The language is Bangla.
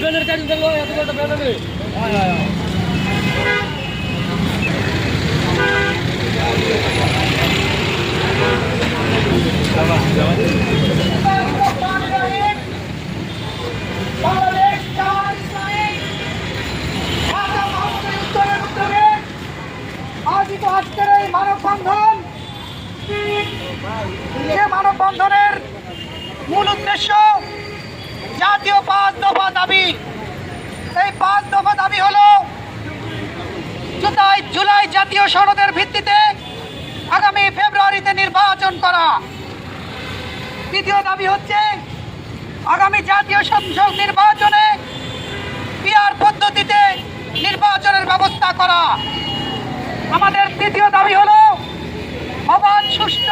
ব্যানার কাটি দিল এত বড় ব্যানারে আজকের এই মানববন্ধন, যে মানববন্ধনের মূল উদ্দেশ্য জাতীয় 5 দফা দাবি। এই 5 দফা দাবি হলো জুলাই জাতীয় সনদের ভিত্তিতে আগামী ফেব্রুয়ারিতে নির্বাচন করা। দ্বিতীয় দাবি হচ্ছে আগামী জাতীয় সংসদ নির্বাচনে পিআর পদ্ধতিতে নির্বাচনের ব্যবস্থা করা। আমাদের তৃতীয় দাবি হলো অবাধ, সুষ্ঠু